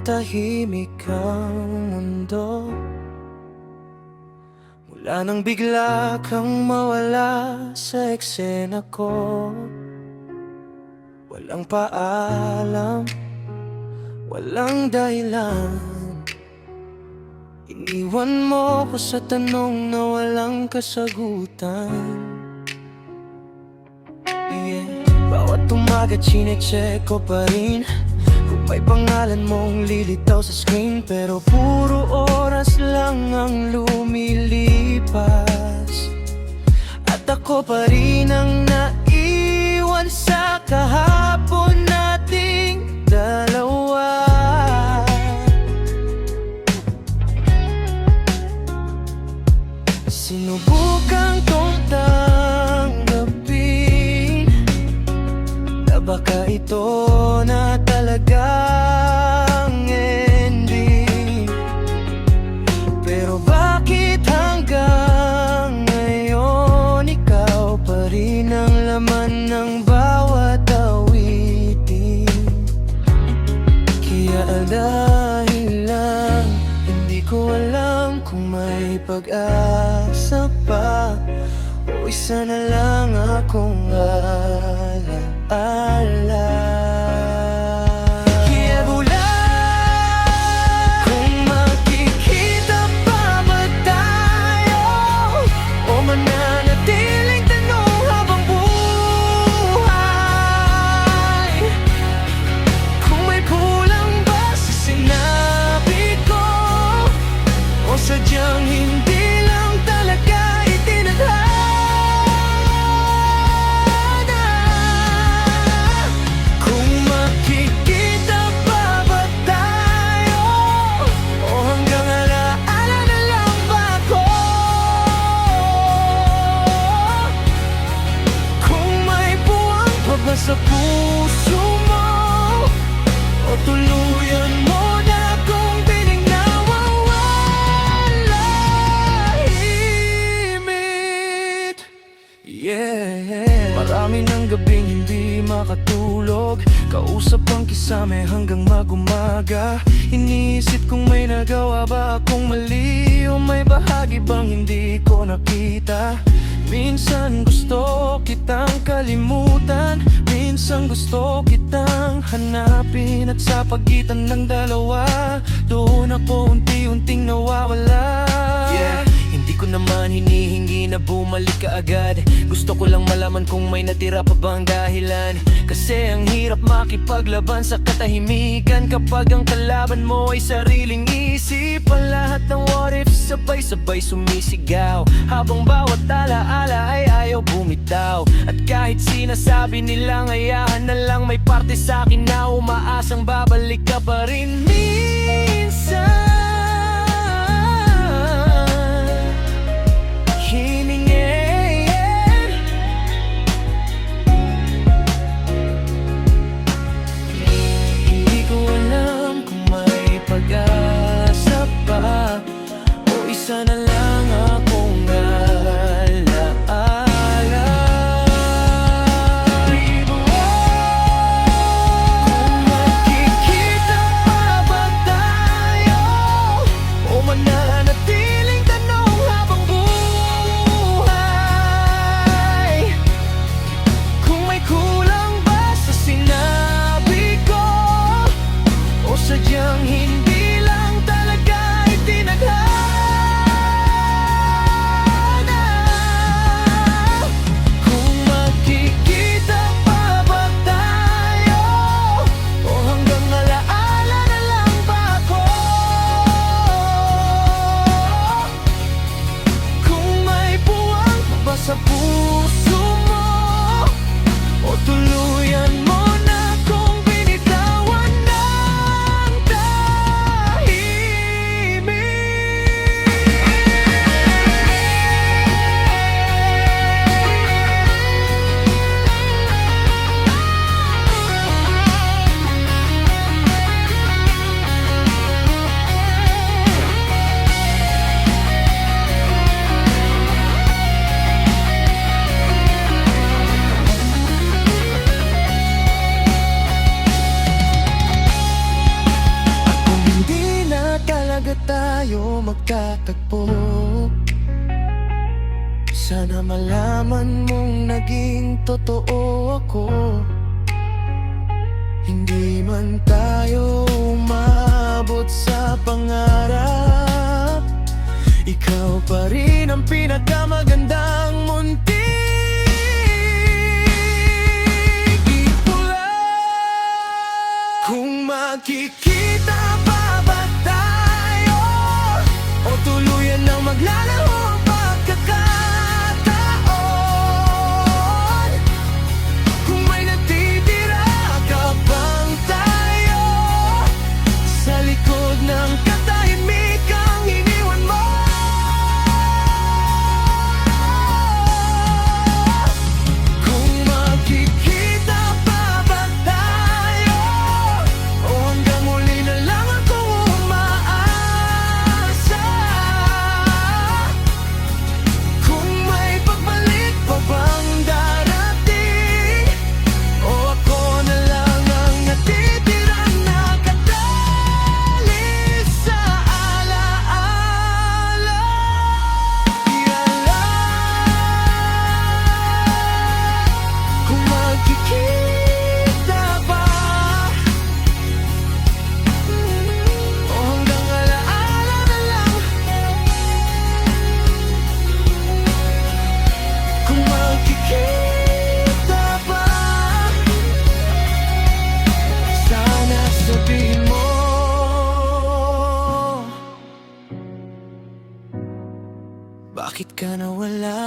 tahimik ang mundo. Mula nang bigla kang mawala sa eksena ko, walang paalam, walang dahilan. Iniwan mo ko sa tanong na walang kasagutan. Bawat umaga chinecheck ko pa rin kung may pangalan mong lilitaw sa screen, pero puro oras lang ang lumilipas at ako pa rin ang naiwan sa kahapon nating dalawa. Sinubukang kong tanggapin na baka ito na talagang ending, pero bakit hanggang ngayon ikaw pa rin ang laman ng bawat awitin? Kaya dahil lang hindi ko alam kung may pag-asa pa o isa na lang akong alaala. Kaya bulan, kung magkikita pa ba tayo o mananatiling tanong habang buhay? Kung may kulang ba sa sinabi ko o sadyang hindi lang talaga itinadhana? Kung makikita pa ba tayo o hanggang alaala na lang ba ako? Kung may buwang pa ba sa puso mo o tuluyan mo na kung marami ng gabing hindi makatulog, kausap ang kisame hanggang mag-umaga. Iniisip kung may nagawa ba akong mali o may bahagi bang hindi ko nakita. Minsan gusto kitang kalimutan, minsan gusto kitang hanapin, at sa pagitan ng dalawa, doon ako unti-unting nawawala. Hindi ko naman hinihingi na bumalik ka agad, gusto ko lang malaman kung may natira pa bang dahilan. Kasi ang hirap makipaglaban sa katahimikan kapag ang kalaban mo ay sariling isip. Ang lahat ng what if sabay-sabay sumisigaw, habang bawat alaala ay ayaw bumitaw. At kahit sinasabi nilang ayahan na lang, may parte sa akin na umaasang babalik ka pa rin minsan. Isa na lang akong alaala. Kung magkikita pa ba tayo tayo magtatagpo. Sana malaman mong naging totoo ako. Hindi man tayo umabot sa pangarap, ikaw pa rin ang pinakamagandang munting ipula. Kung magkikita pa ba tayo o tuluyan ng maglalaho ang pagkakataon? Kung may natitira ka bang tayo sa likod ng katahimikang iniwan mo? Kung magkikita pa ba tayo o hanggang huli na lang ako umaasa? Kung may pagbalik pa bang darating o ako na lang ang natitira nakatali sa alaala? Yan lang. Kung magkikita ba o hanggang alaala na lang? Kung magkikita ba, sana sabihin mo. Bakit ka nawala?